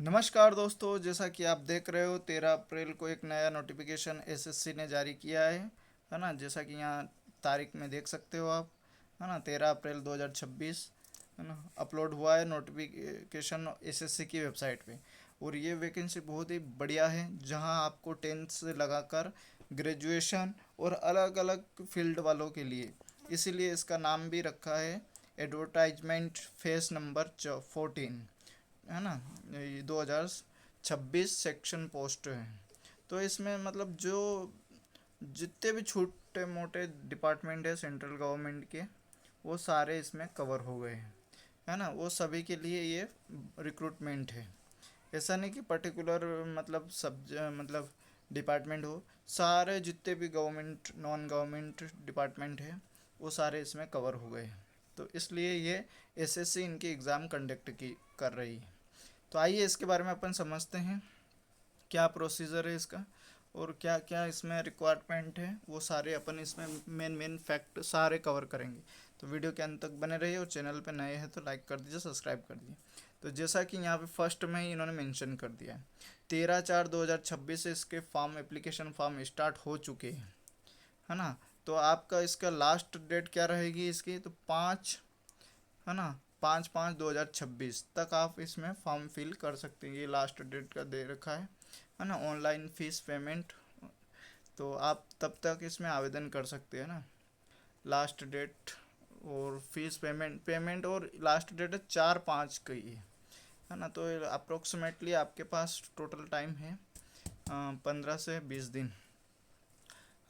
नमस्कार दोस्तों, जैसा कि आप देख रहे हो 13 अप्रैल को एक नया नोटिफिकेशन एसएससी ने जारी किया है ना। जैसा कि यहाँ तारीख में देख सकते हो आप, है ना। 13 अप्रैल 2026, है ना, अपलोड हुआ है नोटिफिकेशन एसएससी की वेबसाइट पे। और ये वैकेंसी बहुत ही बढ़िया है, जहाँ आपको टेंथ से लगाकर ग्रेजुएशन और अलग अलग फील्ड वालों के लिए, इसीलिए इसका नाम भी रखा है एडवर्टाइजमेंट फेस नंबर 14, है ना। ये 2026 सेक्शन पोस्ट है। तो इसमें मतलब जो जितने भी छोटे मोटे डिपार्टमेंट है सेंट्रल गवर्नमेंट के, वो सारे इसमें कवर हो गए हैं, है ना। वो सभी के लिए ये रिक्रूटमेंट है। ऐसा नहीं कि पर्टिकुलर मतलब मतलब डिपार्टमेंट हो, सारे जितने भी गवर्नमेंट नॉन गवर्नमेंट डिपार्टमेंट है वो सारे इसमें कवर हो गए हैं। तो इसलिए ये एसएससी इनकी एग्ज़ाम कंडक्ट की कर रही है। तो आइए इसके बारे में अपन समझते हैं, क्या प्रोसीजर है इसका और क्या क्या इसमें रिक्वायरमेंट है, वो सारे अपन इसमें मेन मेन फैक्ट सारे कवर करेंगे। तो वीडियो के अंत तक बने रहिए और चैनल पे नए हैं तो लाइक कर दीजिए, सब्सक्राइब कर दीजिए। तो जैसा कि यहाँ पे फर्स्ट में ही इन्होंने मेंशन कर दिया है, 13/4/2026 से इसके फॉर्म एप्लीकेशन फॉर्म स्टार्ट हो चुके हैं, है ना। तो आपका इसका लास्ट डेट क्या रहेगी इसकी, तो 5, है ना, 5/5/2026 तक आप इसमें फॉर्म फिल कर सकते हैं। ये लास्ट डेट का दे रखा है ना। ऑनलाइन फीस पेमेंट, तो आप तब तक इसमें आवेदन कर सकते हैं ना। लास्ट डेट और फीस पेमेंट और लास्ट डेट है 4/5 की है ना। तो अप्रोक्सीमेटली आपके पास टोटल टाइम है 15 से 20 दिन,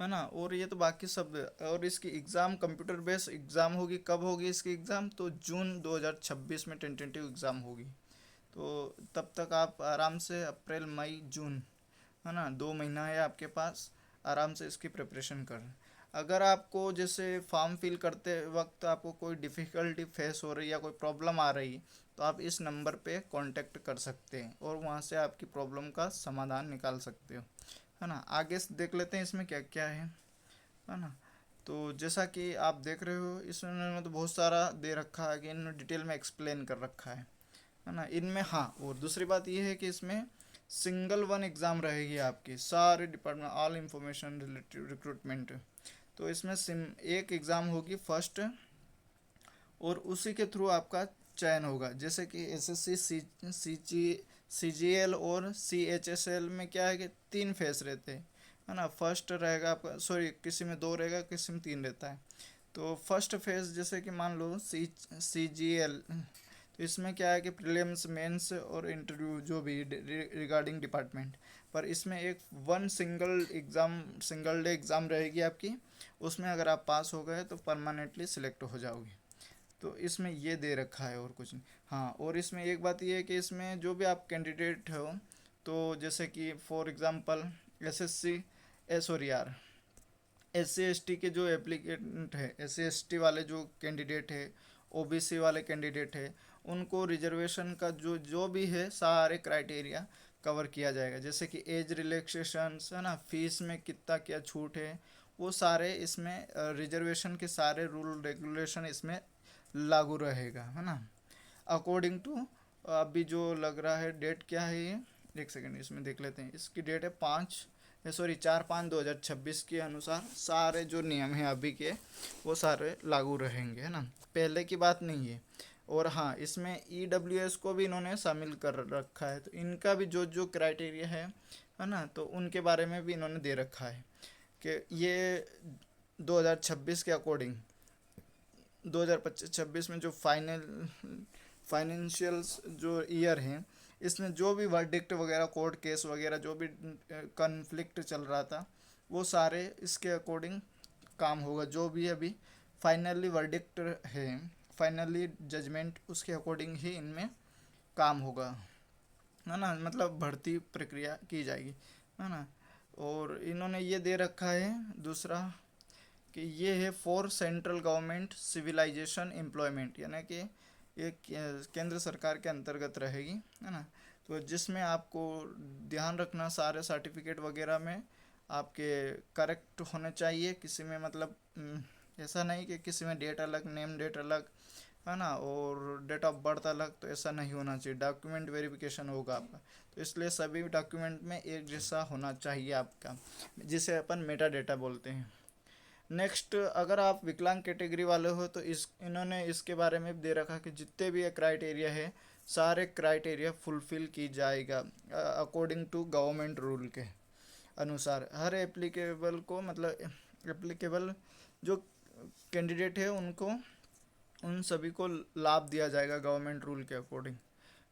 है ना। और ये तो बाकी सब। और इसकी एग्ज़ाम कंप्यूटर बेस्ड एग्ज़ाम होगी। कब होगी इसकी एग्ज़ाम, तो जून 2026 में टेंटेटिव एग्ज़ाम होगी। तो तब तक आप आराम से अप्रैल मई जून, है ना, 2 महीना है आपके पास, आराम से इसकी प्रिपरेशन कर। अगर आपको जैसे फॉर्म फिल करते वक्त आपको कोई डिफ़िकल्टी फेस हो रही है या कोई प्रॉब्लम आ रही, तो आप इस नंबर पे कांटेक्ट कर सकते हैं और वहाँ से आपकी प्रॉब्लम का समाधान निकाल सकते हो, है ना। आगे से देख लेते हैं इसमें क्या क्या है ना। तो जैसा कि आप देख रहे हो, इसमें तो बहुत सारा दे रखा है कि इन्होंने डिटेल में एक्सप्लेन कर रखा है ना इनमें। हाँ, और दूसरी बात ये है कि इसमें सिंगल वन एग्ज़ाम रहेगी आपकी सारे department all information related recruitment. तो इसमें सिम एक एग्ज़ाम होगी फर्स्ट, और उसी के थ्रू आपका चयन होगा। जैसे कि एसएससी सीजीएल और सीएचएसएल में क्या है कि 3 फेस रहते हैं, है ना। फर्स्ट रहेगा आपका, सॉरी, किसी में 2 रहेगा, किसी में 3 रहता है। तो फर्स्ट फेज जैसे कि मान लो सीजीएल, तो इसमें क्या है कि प्रीलिम्स मेंस और इंटरव्यू जो भी रिगार्डिंग डिपार्टमेंट, पर इसमें एक वन सिंगल डे एग्ज़ाम रहेगी आपकी। उसमें अगर आप पास हो गए तो परमानेंटली सिलेक्ट हो जाओगे। तो इसमें ये दे रखा है और कुछ नहीं। हाँ, और इसमें एक बात ये है कि इसमें जो भी आप कैंडिडेट हो, तो जैसे कि फॉर एग्ज़ाम्पल एसएससी सॉरी यार, एस सी एस टी के जो एप्लीकेंट है, एस सी एस टी वाले जो कैंडिडेट है, ओबीसी वाले कैंडिडेट है, उनको रिजर्वेशन का जो जो भी है सारे क्राइटेरिया कवर किया जाएगा। जैसे कि एज रिलैक्सेशंस, है ना, फीस में कितना क्या छूट है, वो सारे इसमें रिजर्वेशन के सारे रूल रेगुलेशन इसमें लागू रहेगा, है ना। अकॉर्डिंग टू अभी जो लग रहा है डेट क्या है ये, एक सेकेंड इसमें देख लेते हैं। इसकी डेट है 4/5/2026 के अनुसार सारे जो नियम हैं अभी के, वो सारे लागू रहेंगे, है ना। पहले की बात नहीं है। और हाँ, इसमें ईडब्ल्यूएस को भी इन्होंने शामिल कर रखा है, तो इनका भी जो जो क्राइटेरिया है ना, तो उनके बारे में भी इन्होंने दे रखा है कि ये 2026 के अकॉर्डिंग 2025-26 में जो फाइनेंशियल्स जो ईयर हैं, इसमें जो भी वर्डिक्ट वगैरह कोर्ट केस वगैरह जो भी कन्फ्लिक्ट चल रहा था, वो सारे इसके अकॉर्डिंग काम होगा। जो भी अभी फाइनली वर्डिक्ट है, फाइनली जजमेंट, उसके अकॉर्डिंग ही इनमें काम होगा, है ना। मतलब भर्ती प्रक्रिया की जाएगी, है ना। और इन्होंने ये दे रखा है दूसरा कि ये है for central government civilization employment, यानी कि ये केंद्र सरकार के अंतर्गत रहेगी, है ना। तो जिसमें आपको ध्यान रखना सारे सर्टिफिकेट वगैरह में आपके करेक्ट होने चाहिए। किसी में मतलब ऐसा नहीं कि किसी में डेट अलग, नेम डेट अलग, है ना, और डेट ऑफ बर्थ अलग, तो ऐसा नहीं होना चाहिए, डॉक्यूमेंट वेरिफिकेशन होगा आपका। तो इसलिए सभी डॉक्यूमेंट में एक जैसा होना चाहिए आपका, जिसे अपन मेटा डेटा बोलते हैं। नेक्स्ट, अगर आप विकलांग कैटेगरी वाले हो तो इन्होंने इसके बारे में दे रखा कि जितने भी क्राइटेरिया है, सारे क्राइटेरिया फुलफिल की जाएगा अकॉर्डिंग टू गवर्नमेंट रूल के अनुसार। हर एप्लीकेबल को, मतलब एप्लीकेबल जो कैंडिडेट है उनको, उन सभी को लाभ दिया जाएगा गवर्नमेंट रूल के अकॉर्डिंग,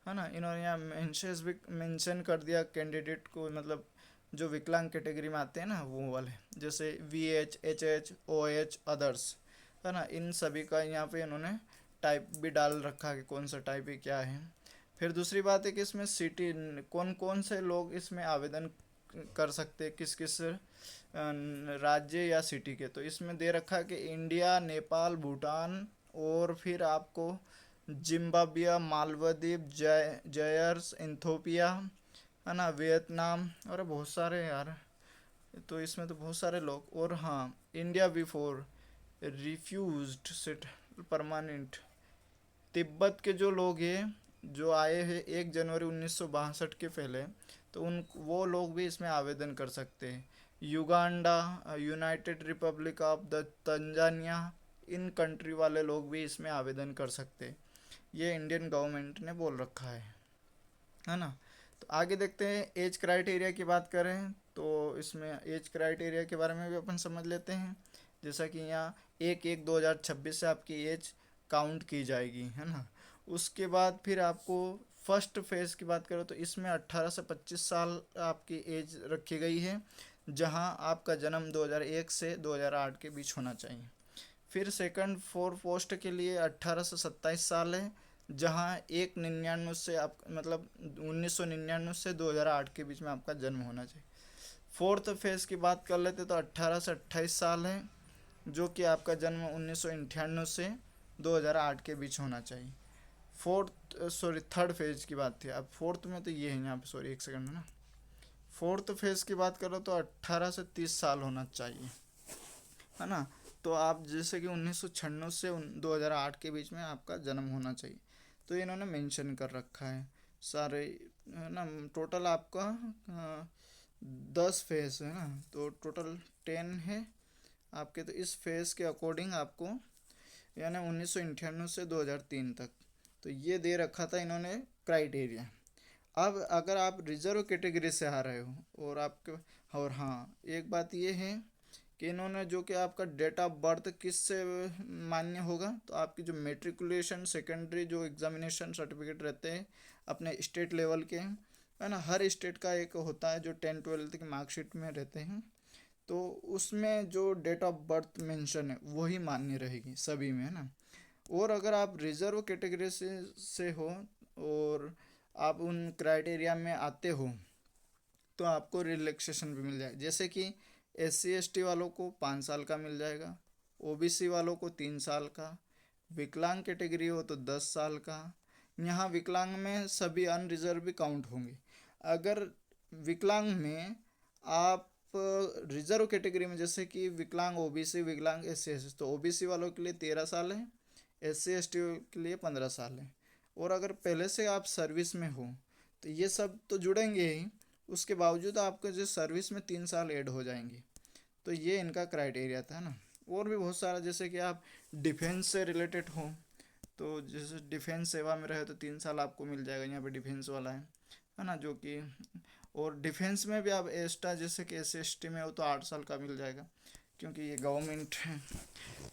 है ना। इन्होंने यहाँ मेंशन कर दिया कैंडिडेट को, मतलब जो विकलांग कैटेगरी में आते हैं ना वो वाले, जैसे VH, HH, OH, अदर्स, है ना, इन सभी का यहाँ पे इन्होंने टाइप भी डाल रखा कि कौन सा टाइप है क्या है। फिर दूसरी बात है कि इसमें सिटी, कौन कौन से लोग इसमें आवेदन कर सकते हैं, किस किस राज्य या सिटी के। तो इसमें दे रखा है कि इंडिया, नेपाल, भूटान, और फिर आपको जिम्बाब्वे, मालदीव, जायर्स, इथोपिया, है ना, वियतनाम, और बहुत सारे यार, तो इसमें तो बहुत सारे लोग। और हाँ, India before refused sit permanent, Tibet के जो लोग हैं जो आए हैं 1 जनवरी 1962 के पहले, तो उन वो लोग भी इसमें आवेदन कर सकते हैं। Uganda, United Republic of the Tanzania, in country वाले लोग भी इसमें आवेदन कर सकते हैं। ये इंडियन गवर्नमेंट ने बोल रखा है ना। तो आगे देखते हैं, एज क्राइटेरिया की बात करें तो इसमें एज क्राइटेरिया के बारे में भी अपन समझ लेते हैं। जैसा कि यहाँ 1/1/2026 से आपकी एज काउंट की जाएगी, है ना। उसके बाद फिर आपको फर्स्ट फेज़ की बात करो तो इसमें 18 से 25 साल आपकी एज रखी गई है, जहां आपका जन्म 2001 से 2008 के बीच होना चाहिए। फिर सेकंड फोर पोस्ट के लिए 18 से 27 साल है, जहां 1/99 से आप, मतलब 1999 से 2008 के बीच में आपका जन्म होना चाहिए। फोर्थ फेज की बात कर लेते तो 18 से 28 साल है, जो कि आपका जन्म 1998 से 2008 के बीच होना चाहिए। फोर्थ, सॉरी, थर्ड फेज की बात थी, अब फोर्थ में तो ये है यहाँ पे, सॉरी एक सेकंड है ना। फोर्थ फेज की बात करो तो 18 से 30 साल होना चाहिए, है ना। तो आप जैसे कि 1996 से 2008 के बीच में आपका जन्म होना चाहिए, तो इन्होंने मेंशन कर रखा है सारे, है ना। टोटल आपका 10 फेज है ना, तो टोटल 10 है आपके। तो इस फेज के अकॉर्डिंग आपको, यानी 1998 से 2003 तक, तो ये दे रखा था इन्होंने क्राइटेरिया। अब अगर आप रिजर्व कैटेगरी से आ रहे हो और आपके, और हाँ, एक बात ये है कि इन्होंने जो कि आपका डेट ऑफ बर्थ किस से मान्य होगा, तो आपकी जो मेट्रिकुलेशन सेकेंडरी जो एग्जामिनेशन सर्टिफिकेट रहते हैं अपने स्टेट लेवल के, है ना, हर स्टेट का एक होता है जो 10-12 की मार्कशीट में रहते हैं, तो उसमें जो डेट ऑफ बर्थ मेंशन है वही मान्य रहेगी सभी में, है ना। और अगर आप रिजर्व कैटेगरी से हो और आप उन क्राइटेरिया में आते हो, तो आपको रिलैक्सेशन भी मिल जाएगा, जैसे कि SC ST वालों को 5 साल का मिल जाएगा, OBC वालों को 3 साल का, विकलांग कैटेगरी हो तो 10 साल का। यहाँ विकलांग में सभी अनरिजर्व भी काउंट होंगे। अगर विकलांग में आप रिजर्व कैटेगरी में, जैसे कि विकलांग OBC, विकलांग SC ST, तो OBC वालों के लिए 13 साल है, SC ST के लिए 15 साल है। और अगर पहले से आप सर्विस में हो तो ये सब तो जुड़ेंगे ही, उसके बावजूद आपके जो सर्विस में 3 साल ऐड हो जाएंगे। तो ये इनका क्राइटेरिया था ना। और भी बहुत सारा, जैसे कि आप डिफेंस से रिलेटेड हो, तो जैसे डिफेंस सेवा में रहे तो 3 साल आपको मिल जाएगा, यहाँ पे डिफेंस वाला है ना, जो कि, और डिफेंस में भी आप एक्स्ट्रा जैसे कि SC ST में हो तो 8 साल का मिल जाएगा, क्योंकि ये गवर्नमेंट है।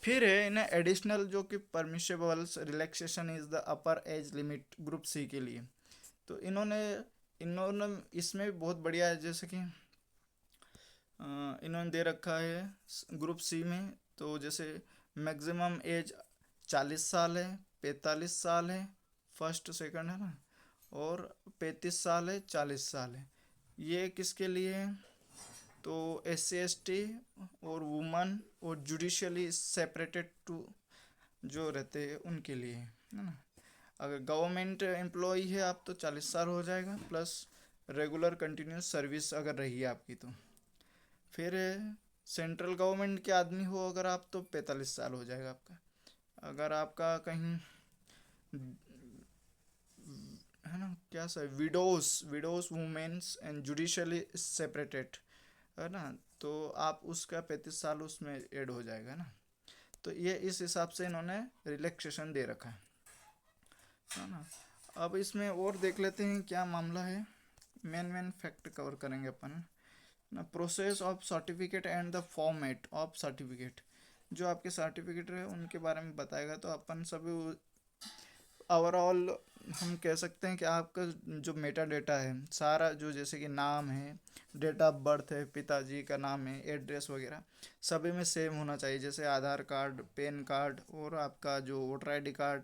फिर है इन्हें एडिशनल जो कि permissible relaxation is the upper age limit group C के लिए। तो इन्होंने इन्होंने इसमें भी बहुत बढ़िया है, जैसे कि इन्होंने दे रखा है ग्रुप C में, तो जैसे मैक्सिमम एज 40 साल है, 45 साल है, फर्स्ट सेकंड, है ना, और 35 साल है, 40 साल है। ये किसके लिए है, तो SC ST और वुमन और जुडिशली सेपरेटेड टू जो रहते हैं उनके लिए, है ना। अगर गवर्नमेंट एम्प्लॉई है आप तो 40 साल हो जाएगा, प्लस रेगुलर कंटिन्यूस सर्विस अगर रही है आपकी तो। फिर सेंट्रल गवर्नमेंट के आदमी हो अगर आप तो 45 साल हो जाएगा आपका। अगर आपका कहीं है ना, क्या sir, widows women's and judicially separated, है ना, तो आप उसका 35 साल उसमें ऐड हो जाएगा ना। तो ये इस हिसाब से इन्होंने रिलैक्सेशन दे रखा है ना। अब इसमें और देख लेते हैं क्या मामला है। मेन मेन फैक्ट कवर करेंगे अपन ना। Process of certificate and the format of certificate, जो आपके सर्टिफिकेट है उनके बारे में बताएगा। तो अपन सभी ओवरऑल हम कह सकते हैं कि आपका जो मेटा डेटा है सारा, जो जैसे कि नाम है, डेट ऑफ बर्थ है, पिताजी का नाम है, एड्रेस वगैरह, सभी में सेम होना चाहिए। जैसे आधार कार्ड, पैन कार्ड और आपका जो वोटर आईडी कार्ड,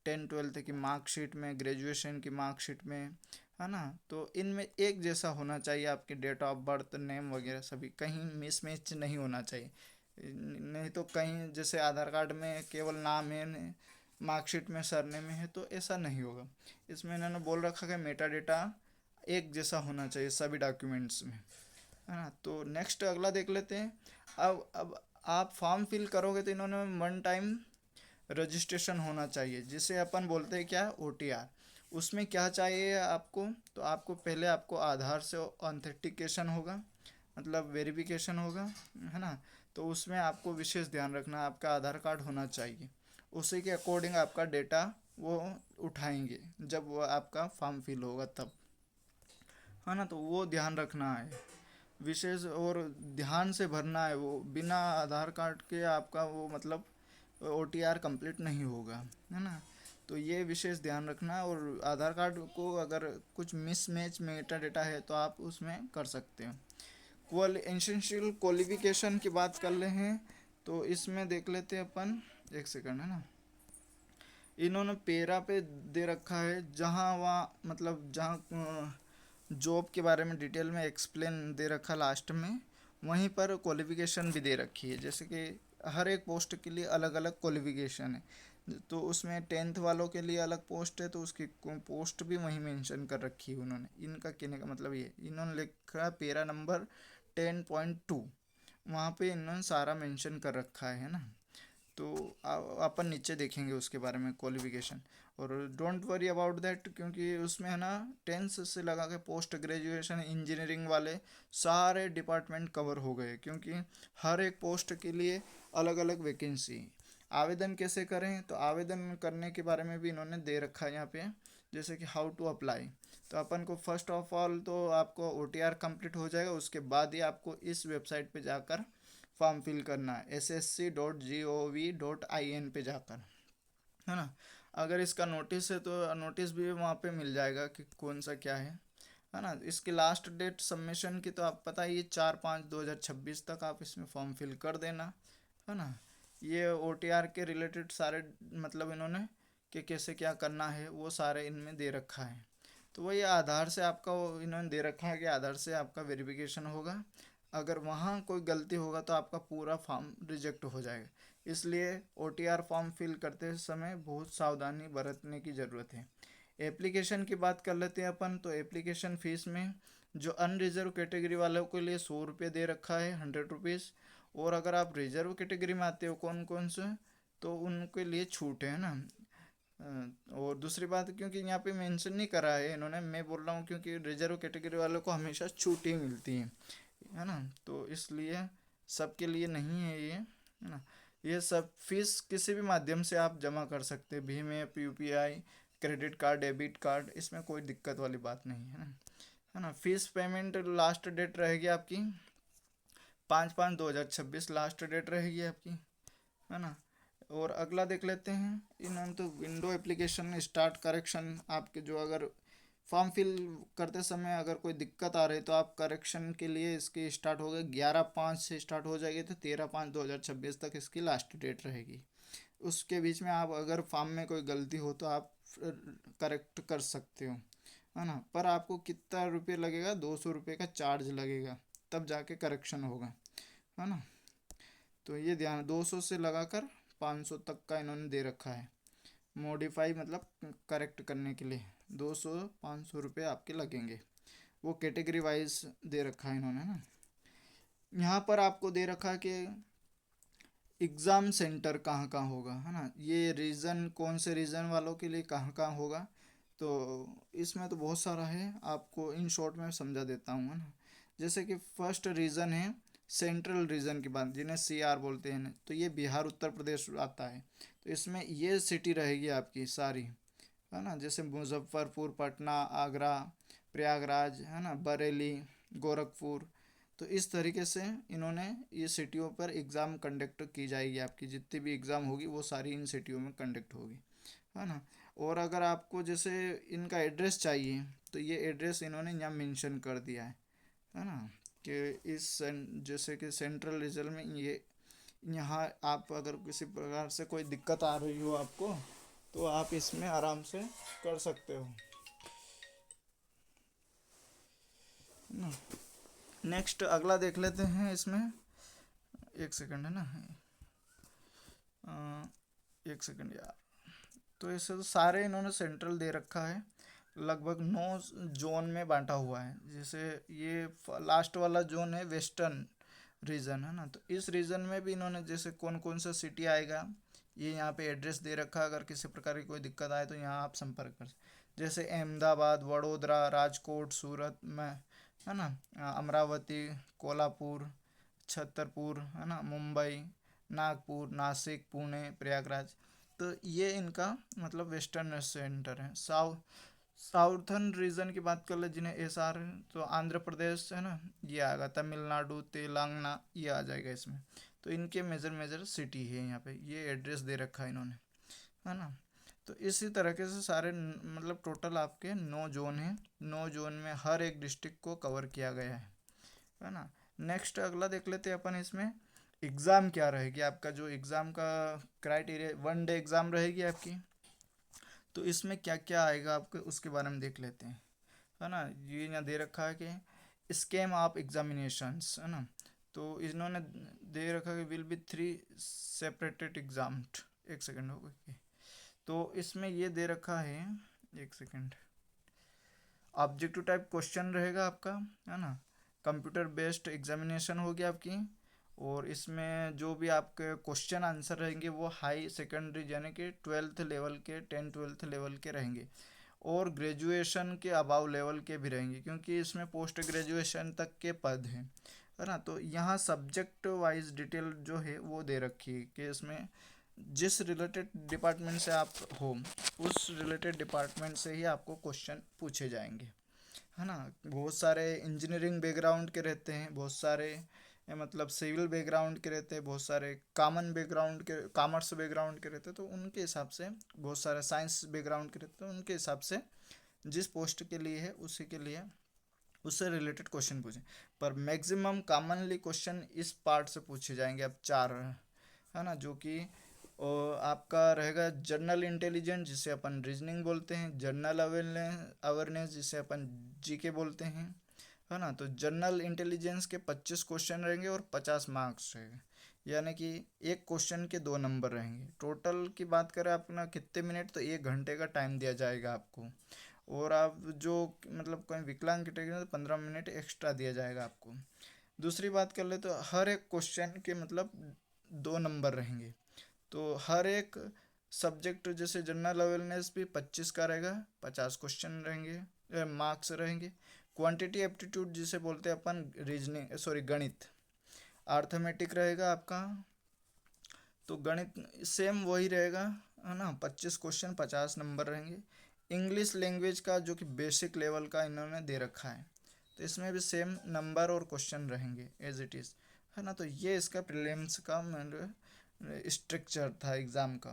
10-12 की मार्कशीट में, ग्रेजुएशन की मार्कशीट में, है ना। तो इनमें एक जैसा होना चाहिए आपके डेट ऑफ बर्थ, नेम वगैरह सभी, कहीं मिसमैच नहीं होना चाहिए। नहीं तो कहीं जैसे आधार कार्ड में केवल नाम है, मार्कशीट में सरनेम में है, तो ऐसा नहीं होगा। इसमें इन्होंने बोल रखा है मेटा डेटा एक जैसा होना चाहिए सभी डॉक्यूमेंट्स में, है ना। तो नेक्स्ट अगला देख लेते हैं। अब आप फॉर्म फिल करोगे तो इन्होंने वन टाइम रजिस्ट्रेशन होना चाहिए, जिसे अपन बोलते हैं क्या, OTR। उसमें क्या चाहिए आपको, तो आपको पहले आपको आधार से ऑथेंटिकेशन होगा, मतलब वेरिफिकेशन होगा, है ना। तो उसमें आपको विशेष ध्यान रखना, आपका आधार कार्ड होना चाहिए। उसी के अकॉर्डिंग आपका डेटा वो उठाएंगे जब वो आपका फॉर्म फिल होगा तब, है ना। तो वो ध्यान रखना है विशेष, और ध्यान से भरना है। वो बिना आधार कार्ड के आपका वो मतलब OTR कंप्लीट नहीं होगा, है ना। तो ये विशेष ध्यान रखना है। और आधार कार्ड को अगर कुछ मिसमैच मेटा डेटा है तो आप उसमें कर सकते हो। एसेंशियल क्वालिफिकेशन की बात कर ले हैं, तो इसमें देख लेते हैं अपन, एक सेकंड, है ना। इन्होंने पेरा पे दे रखा है, जहाँ वहाँ मतलब जहाँ जॉब के बारे में डिटेल में एक्सप्लेन दे रखा लास्ट में, वहीं पर क्वालिफिकेशन भी दे रखी है। जैसे कि हर एक पोस्ट के लिए अलग अलग क्वालिफिकेशन है। तो उसमें 10th वालों के लिए अलग पोस्ट है, तो उसकी पोस्ट भी वहीं मेंशन कर रखी है उन्होंने। इनका कहने का मतलब ये, इन्होंने लिखा पेरा नंबर 10.2, वहाँ पे इन्होंने सारा मेंशन कर रखा है ना। तो अपन नीचे देखेंगे उसके बारे में क्वालिफिकेशन। और डोंट वरी अबाउट दैट, क्योंकि उसमें है ना 10th से लगा के पोस्ट ग्रेजुएशन इंजीनियरिंग वाले सारे डिपार्टमेंट कवर हो गए, क्योंकि हर एक पोस्ट के लिए अलग अलग वैकेंसी। आवेदन कैसे करें, तो आवेदन करने के बारे में भी इन्होंने दे रखा है यहाँ पे, जैसे कि हाउ टू अप्लाई। तो अपन को फर्स्ट ऑफ ऑल तो आपको OTR कंप्लीट हो जाएगा, उसके बाद ही आपको इस वेबसाइट पे जाकर फॉर्म फिल करना है, ssc.gov.in पे जाकर, है ना। अगर इसका नोटिस है तो नोटिस भी वहाँ पे मिल जाएगा कि कौन सा क्या है ना। इसकी लास्ट डेट सबमिशन की तो आप पता ही, 4/5/2026 तक आप इसमें फॉर्म फिल कर देना, है ना। ये OTR के रिलेटेड सारे मतलब इन्होंने कि कैसे क्या करना है वो सारे इनमें दे रखा है। तो वही आधार से आपका वो इन्होंने दे रखा है कि आधार से आपका वेरिफिकेशन होगा। अगर वहाँ कोई गलती होगा तो आपका पूरा फॉर्म रिजेक्ट हो जाएगा। इसलिए OTR फॉर्म फिल करते समय बहुत सावधानी बरतने की ज़रूरत है। एप्लीकेशन की बात कर लेते हैं अपन। तो एप्लीकेशन फ़ीस में जो अनरिजर्व कैटेगरी वालों के लिए 100 रुपये दे रखा है, 100 रुपीज़। और अगर आप रिजर्व कैटेगरी में आते हो कौन कौन से, तो उनके लिए छूट है ना। और दूसरी बात, क्योंकि यहाँ पे मेंशन नहीं करा है इन्होंने, मैं बोल रहा हूँ क्योंकि रिजर्व कैटेगरी वालों को हमेशा छूट ही मिलती है ना। तो इसलिए सबके लिए नहीं है ये, है ना। ये सब फीस किसी भी माध्यम से आप जमा कर सकते हैं, Bhim app, UPI, credit card, debit card, इसमें कोई दिक्कत वाली बात नहीं है ना, है ना। फीस पेमेंट लास्ट डेट रहेगी आपकी 5/5/2026 लास्ट डेट रहेगी आपकी, है ना। और अगला देख लेते हैं। इन्होंने तो विंडो एप्लीकेशन स्टार्ट करेक्शन, आपके जो अगर फॉर्म फिल करते समय अगर कोई दिक्कत आ रही तो आप करेक्शन के लिए इसकी स्टार्ट हो गई 11/5 से स्टार्ट हो जाएगी, तो 13/5/2026 तक इसकी लास्ट डेट रहेगी। उसके बीच में आप अगर फॉर्म में कोई गलती हो तो आप करेक्ट कर सकते हो, है ना। पर आपको कितना रुपये लगेगा, 200 रुपये का चार्ज लगेगा, तब जाके करेक्शन होगा, है ना। तो ये ध्यान, 200 से लगाकर 500 तक का इन्होंने दे रखा है। मॉडिफाई मतलब करेक्ट करने के लिए 200-500 रुपये आपके लगेंगे। वो कैटेगरी वाइज दे रखा है इन्होंने ना। यहाँ पर आपको दे रखा है कि एग्ज़ाम सेंटर कहाँ कहाँ होगा, है ना, ये रीज़न कौन से रीज़न वालों के लिए कहाँ कहाँ होगा। तो इसमें तो बहुत सारा है, आपको इन शॉर्ट में समझा देता हूँ, है ना। जैसे कि फर्स्ट रीज़न है सेंट्रल रीजन की बात, जिन्हें CR बोलते हैं, तो ये बिहार उत्तर प्रदेश आता है। तो इसमें ये सिटी रहेगी आपकी सारी, है ना, जैसे मुजफ्फरपुर, पटना, आगरा, प्रयागराज, है ना, बरेली, गोरखपुर। तो इस तरीके से इन्होंने ये सिटियों पर एग्ज़ाम कंडक्ट की जाएगी, आपकी जितनी भी एग्ज़ाम होगी वो सारी इन सिटियों में कंडक्ट होगी, है ना। और अगर आपको जैसे इनका एड्रेस चाहिए, तो ये एड्रेस इन्होंने यहाँ मेंशन कर दिया है ना, कि जैसे कि सेंट्रल रीजन में ये, यहाँ आप अगर किसी प्रकार से कोई दिक्कत आ रही हो आपको, तो आप इसमें आराम से कर सकते हो, है ना। नेक्स्ट अगला देख लेते हैं इसमें, एक सेकंड, है ना, एक सेकंड यार। तो ऐसे तो सारे इन्होंने सेंट्रल दे रखा है, लगभग 9 जोन में बांटा हुआ है। जैसे ये लास्ट वाला जोन है वेस्टर्न रीजन, है ना, तो इस रीजन में भी इन्होंने जैसे कौन कौन सा सिटी आएगा, ये यहाँ पे एड्रेस दे रखा है। अगर किसी प्रकार की कोई दिक्कत आए तो यहाँ आप संपर्क कर सकते, जैसे अहमदाबाद, वडोदरा, राजकोट, सूरत में, है ना, अमरावती, कोल्हापुर, छतरपुर, है ना, मुंबई, नागपुर, नासिक, पुणे, प्रयागराज। तो ये इनका मतलब वेस्टर्न सेंटर है। साउथर्न रीजन की बात कर ले, जिन्हें SR है, तो आंध्र प्रदेश, है ना, ये आएगा, तमिलनाडु, तेलंगाना, ये आ जाएगा इसमें। तो इनके मेजर मेजर सिटी है यहाँ पे, ये एड्रेस दे रखा है इन्होंने, है ना। तो इसी तरीके से सारे मतलब टोटल आपके 9 जोन हैं, 9 जोन में हर एक डिस्ट्रिक्ट को कवर किया गया है ना। नेक्स्ट अगला देख लेते हैं अपन इसमें, एग्ज़ाम क्या रहेगी आपका, जो एग्ज़ाम का क्राइटेरिया, 1 डे एग्ज़ाम रहेगी आपकी। तो इसमें क्या क्या आएगा आपके, उसके बारे में देख लेते हैं, है ना। ये यहाँ दे रखा है कि स्केम ऑफ एग्जामिनेशंस, है ना। तो इन्होंने दे रखा है कि विल बी 3 सेपरेटेड एग्जाम। एक सेकंड हो गई। तो इसमें ये दे रखा है, एक सेकंड, ऑब्जेक्टिव टाइप क्वेश्चन रहेगा आपका, है ना, कंप्यूटर बेस्ड एग्जामिनेशन होगी आपकी। और इसमें जो भी आपके क्वेश्चन आंसर रहेंगे वो हाई सेकेंडरी यानी कि 12th लेवल के, 10 12th लेवल के रहेंगे, और ग्रेजुएशन के अबाव लेवल के भी रहेंगे, क्योंकि इसमें पोस्ट ग्रेजुएशन तक के पद हैं, है ना। तो यहाँ सब्जेक्ट वाइज डिटेल जो है वो दे रखी है कि इसमें जिस रिलेटेड डिपार्टमेंट से आप हो, उस रिलेटेड डिपार्टमेंट से ही आपको क्वेश्चन पूछे जाएंगे, है ना। बहुत सारे इंजीनियरिंग बैकग्राउंड के रहते हैं, बहुत सारे मतलब सिविल बैकग्राउंड के रहते हैं, बहुत सारे कॉमन बैकग्राउंड के, कॉमर्स बैकग्राउंड के रहते हैं, तो उनके हिसाब से बहुत सारे साइंस बैकग्राउंड के रहते हैं, उनके हिसाब से जिस पोस्ट के लिए है उसी के लिए उससे रिलेटेड क्वेश्चन पूछें। पर मैक्सिमम कॉमनली क्वेश्चन इस पार्ट से पूछे जाएंगे अब 4, है ना, जो कि आपका रहेगा जनरल इंटेलिजेंस, जिसे अपन रीजनिंग बोलते हैं, जनरल अवेयरनेस जिसे अपन GK बोलते हैं, है ना। तो जनरल इंटेलिजेंस के 25 क्वेश्चन रहेंगे और 50 मार्क्स रहेंगे, यानी कि एक क्वेश्चन के 2 नंबर रहेंगे। टोटल की बात करें अपना कितने मिनट, तो 1 घंटे का टाइम दिया जाएगा आपको। और आप जो मतलब कोई विकलांग कैटेगरी, तो 15 मिनट एक्स्ट्रा दिया जाएगा आपको। दूसरी बात कर ले तो हर एक क्वेश्चन के मतलब 2 नंबर रहेंगे। तो हर एक सब्जेक्ट जैसे जनरल अवेयरनेस भी 25 का रहेगा, 50 क्वेश्चन रहेंगे, मार्क्स रहेंगे। क्वांटिटी एप्टीट्यूड जिसे बोलते हैं अपन, रीजनिंग सॉरी गणित, आर्थमेटिक रहेगा आपका। तो गणित सेम वही रहेगा, है ना, 25 क्वेश्चन, 50 नंबर रहेंगे। इंग्लिश लैंग्वेज का जो कि बेसिक लेवल का इन्होंने दे रखा है, तो इसमें भी सेम नंबर और क्वेश्चन रहेंगे एज इट इज़, है ना। तो ये इसका प्रीलिम्स का स्ट्रक्चर था एग्ज़ाम का।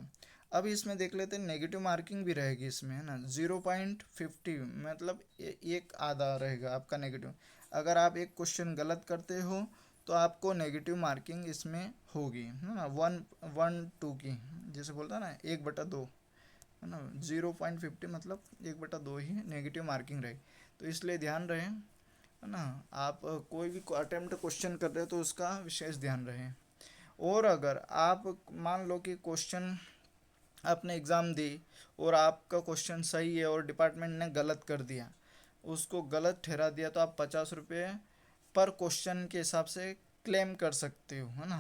अब इसमें देख लेते हैं नेगेटिव मार्किंग भी रहेगी इसमें, है ना। 0.50 मतलब एक आधा रहेगा आपका नेगेटिव। अगर आप एक क्वेश्चन गलत करते हो तो आपको नेगेटिव मार्किंग इसमें होगी, है ना, 1 1 2 की, जैसे बोलता है ना 1/2, है ना। 0.50 मतलब 1/2 ही नेगेटिव मार्किंग रहेगी। तो इसलिए ध्यान रहे, है ना, आप कोई भी अटेम्प्ट क्वेश्चन कर रहे हो तो उसका विशेष ध्यान रहे। और अगर आप मान लो कि क्वेश्चन आपने एग्ज़ाम दी और आपका क्वेश्चन सही है और डिपार्टमेंट ने गलत कर दिया, उसको गलत ठहरा दिया, तो आप 50 रुपये पर क्वेश्चन के हिसाब से क्लेम कर सकते हो, है ना।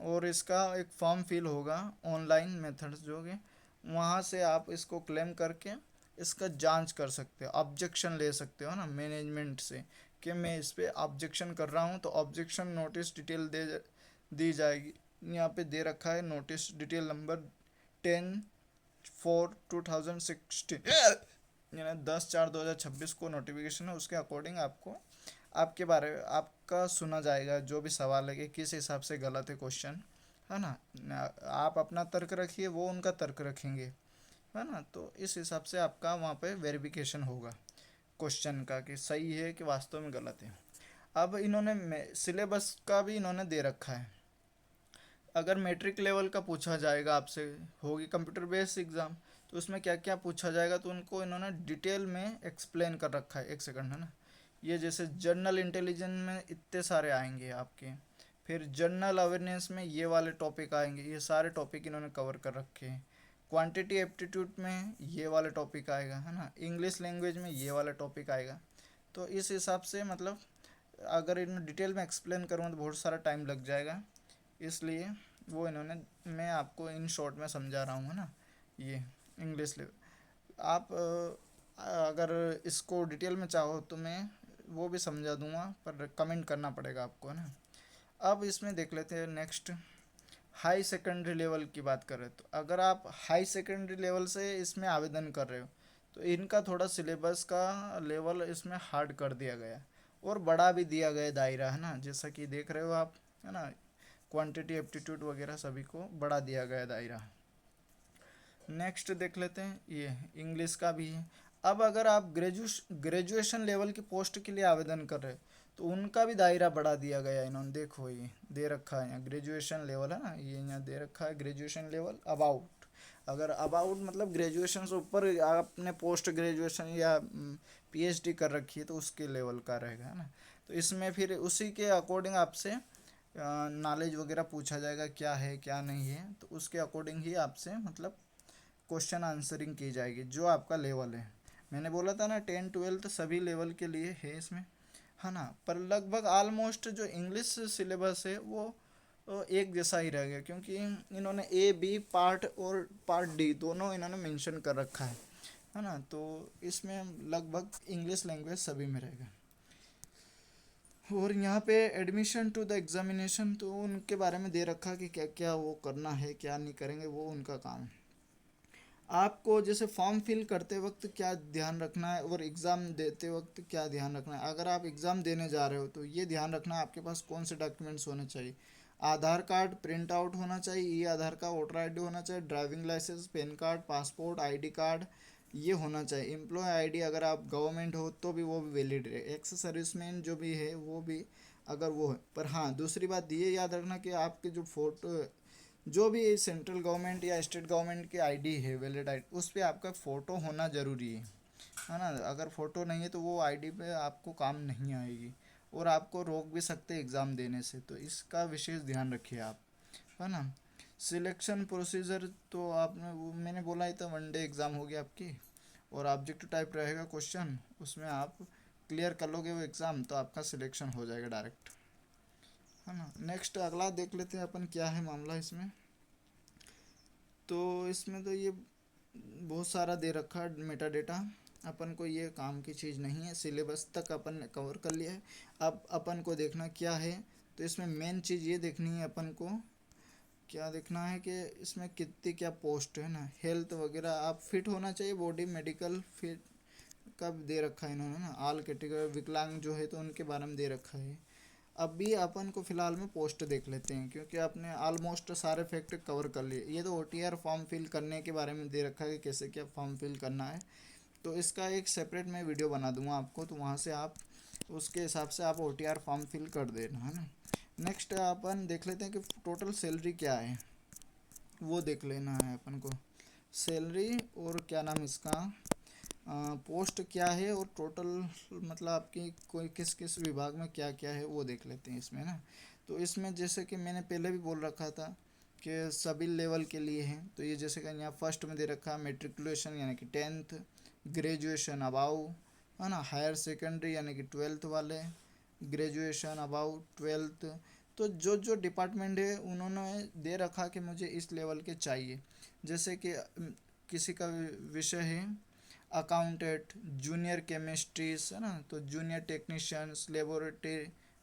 और इसका एक फॉर्म फिल होगा ऑनलाइन मेथड्स जो कि वहाँ से आप इसको क्लेम करके इसका जांच कर सकते हो, ऑब्जेक्शन ले सकते हो ना मैनेजमेंट से कि मैं इस पे ऑब्जेक्शन कर रहा हूँ, तो ऑब्जेक्शन नोटिस डिटेल दी जाएगी। यहाँ पे दे रखा है नोटिस डिटेल नंबर 10/4/2016, यानी 10/4/2026 को नोटिफिकेशन है, उसके अकॉर्डिंग आपको आपके बारे में आपका सुना जाएगा जो भी सवाल है कि किस हिसाब से गलत है क्वेश्चन, है ना। आप अपना तर्क रखिए, वो उनका तर्क रखेंगे, है ना। तो इस हिसाब से आपका वहाँ पे वेरिफिकेशन होगा क्वेश्चन का कि सही है कि वास्तव में गलत है। अब इन्होंने सिलेबस का भी इन्होंने दे रखा है। अगर मैट्रिक लेवल का पूछा जाएगा आपसे, होगी कंप्यूटर बेस्ड एग्ज़ाम, तो उसमें क्या क्या पूछा जाएगा तो उनको इन्होंने डिटेल में एक्सप्लेन कर रखा है। एक सेकंड, है ना। ये जैसे जनरल इंटेलिजेंस में इतने सारे आएंगे आपके, फिर जनरल अवेयरनेस में ये वाले टॉपिक आएंगे, ये सारे टॉपिक इन्होंने कवर कर रखे हैं। क्वांटिटी एप्टीट्यूड में ये वाले टॉपिक आएगा, है ना। इंग्लिश लैंग्वेज में ये वाला टॉपिक आएगा। तो इस हिसाब से मतलब अगर इन्हें डिटेल में एक्सप्लेन करूँ तो बहुत सारा टाइम लग जाएगा, इसलिए वो इन्होंने, मैं आपको इन शॉर्ट में समझा रहा हूँ, है ना। ये इंग्लिश लेवल आप अगर इसको डिटेल में चाहो तो मैं वो भी समझा दूंगा, पर कमेंट करना पड़ेगा आपको, है ना। अब इसमें देख लेते हैं नेक्स्ट, हाई सेकेंडरी लेवल की बात करें तो अगर आप हाई सेकेंडरी लेवल से इसमें आवेदन कर रहे हो तो इनका थोड़ा सिलेबस का लेवल इसमें हार्ड कर दिया गया और बड़ा भी दिया गया दायरा, है ना, जैसा कि देख रहे हो आप, है ना। क्वांटिटी एप्टीट्यूड वगैरह सभी को बढ़ा दिया गया दायरा। नेक्स्ट देख लेते हैं, ये इंग्लिश का भी है। अब अगर आप ग्रेजुएशन लेवल की पोस्ट के लिए आवेदन कर रहे हो तो उनका भी दायरा बढ़ा दिया गया इन्होंने, देखो ये दे रखा है यहाँ ग्रेजुएशन लेवल, है ना, ये यहाँ दे रखा है ग्रेजुएशन लेवल अबाउट। अगर अबाउट मतलब ग्रेजुएशन से ऊपर आपने पोस्ट ग्रेजुएशन या पीएचडी कर रखी है तो उसके लेवल का रहेगा, है ना। तो इसमें फिर उसी के अकॉर्डिंग आपसे नॉलेज वगैरह पूछा जाएगा क्या है क्या नहीं है, तो उसके अकॉर्डिंग ही आपसे मतलब क्वेश्चन आंसरिंग की जाएगी जो आपका लेवल है। मैंने बोला था ना 10 12 सभी लेवल के लिए है इसमें, है ना। पर लगभग ऑलमोस्ट जो इंग्लिश सिलेबस है वो एक जैसा ही रह गया, क्योंकि इन्होंने ए बी पार्ट और पार्ट डी दोनों इन्होंने मेंशन कर रखा है ना। तो इसमें लगभग इंग्लिश लैंग्वेज सभी में रहेगा। और यहाँ पे एडमिशन टू द एग्जामिनेशन तो उनके बारे में दे रखा कि क्या क्या वो करना है क्या नहीं करेंगे, वो उनका काम है। आपको जैसे फॉर्म फिल करते वक्त क्या ध्यान रखना है और एग्ज़ाम देते वक्त क्या ध्यान रखना है। अगर आप एग्ज़ाम देने जा रहे हो तो ये ध्यान रखना है आपके पास कौन से डॉक्यूमेंट्स होने चाहिए। आधार कार्ड प्रिंट आउट होना चाहिए, ई आधार का वोटर आईडी होना चाहिए, driving licence, PAN card, passport, ID card ये होना चाहिए। एम्प्लॉय आईडी अगर आप गवर्नमेंट हो तो भी वो भी वैलिड है। एक्स सर्विसमैन जो भी है वो भी अगर वो है। पर हाँ दूसरी बात ये याद रखना कि आपके जो फोटो जो भी सेंट्रल गवर्नमेंट या स्टेट गवर्नमेंट की आईडी है वैलिड आईडी, उस पर आपका फ़ोटो होना ज़रूरी है ना। अगर फ़ोटो नहीं है तो वो आईडी पे आपको काम नहीं आएगी और आपको रोक भी सकते हैं एग्ज़ाम देने से, तो इसका विशेष ध्यान रखिए आप, है ना। सिलेक्शन प्रोसीजर तो आपने वो मैंने बोला ही था, वनडे एग्ज़ाम होगी आपकी और ऑब्जेक्टिव टाइप रहेगा क्वेश्चन, उसमें आप क्लियर कर लोगे वो एग्ज़ाम तो आपका सिलेक्शन हो जाएगा डायरेक्ट, है ना। नेक्स्ट अगला देख लेते हैं अपन क्या है मामला इसमें। तो इसमें तो ये बहुत सारा दे रखा है मेटा डेटा, अपन को ये काम की चीज़ नहीं है, सिलेबस तक अपन ने कवर कर लिया है। अब अपन को देखना क्या है, तो इसमें मेन चीज़ ये देखनी है अपन को, क्या देखना है कि इसमें कितनी क्या पोस्ट है ना, हेल्थ वगैरह आप फिट होना चाहिए, बॉडी मेडिकल फिट का दे रखा है इन्होंने ना। ऑल कैटेगरी विकलांग जो है तो उनके बारे में दे रखा है। अभी अपन को फ़िलहाल में पोस्ट देख लेते हैं क्योंकि आपने ऑलमोस्ट सारे फैक्ट कवर कर लिए। ये तो ओटीआर फॉर्म फिल करने के बारे में दे रखा है कि कैसे क्या फॉर्म फिल करना है, तो इसका एक सेपरेट मैं वीडियो बना दूंगा आपको, तो वहाँ से आप उसके हिसाब से आप ओटीआर फॉर्म फिल कर देना, है ना। नेक्स्ट अपन देख लेते हैं कि टोटल सैलरी क्या है, वो देख लेना है अपन को। सैलरी और क्या नाम इसका पोस्ट क्या है और टोटल मतलब आपकी कोई किस किस विभाग में क्या क्या है वो देख लेते हैं इसमें ना। तो इसमें जैसे कि मैंने पहले भी बोल रखा था कि सभी लेवल के लिए हैं, तो ये जैसे कि यहाँ फर्स्ट में दे रखा है मेट्रिकुलेशन यानी कि 10th, ग्रेजुएशन अबाउ, है ना, हायर सेकेंडरी यानी कि 12th वाले, ग्रेजुएशन अबाउ 12th, तो जो जो डिपार्टमेंट है उन्होंने दे रखा कि मुझे इस लेवल के चाहिए। जैसे कि किसी का विषय है अकाउंटेंट, जूनियर केमिस्ट्रीज है ना, तो जूनियर टेक्नीशियंस, लेबोरेटरी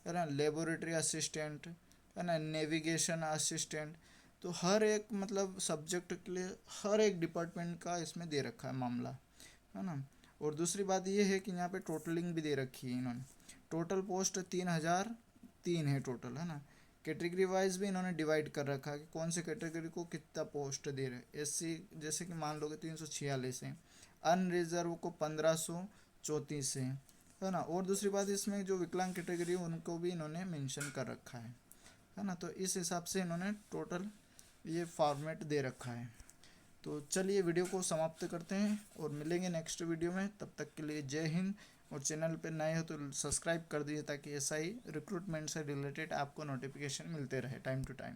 है ना, लेबोरेटरी असिस्टेंट है ना, नेविगेशन असिस्टेंट। तो हर एक मतलब सब्जेक्ट के लिए हर एक डिपार्टमेंट का इसमें दे रखा है मामला, है ना। और दूसरी बात ये है कि यहाँ पे टोटलिंग भी दे रखी है इन्होंने। टोटल पोस्ट 3003 है टोटल, है ना। कैटेगरी वाइज भी इन्होंने डिवाइड कर रखा है कि कौन से कैटेगरी को कितना पोस्ट दे रहे। एससी जैसे कि मान लो कि 346 है, अनरिजर्व को 1534 है ना। और दूसरी बात इसमें जो विकलांग कैटेगरी है उनको भी इन्होंने मेंशन कर रखा है ना। तो इस हिसाब से इन्होंने टोटल ये फॉर्मेट दे रखा है। तो चलिए वीडियो को समाप्त करते हैं और मिलेंगे नेक्स्ट वीडियो में। तब तक के लिए जय हिंद। और चैनल पे नए हो तो सब्सक्राइब कर दीजिए ताकि ऐसा ही रिक्रूटमेंट से रिलेटेड आपको नोटिफिकेशन मिलते रहे टाइम टू टाइम।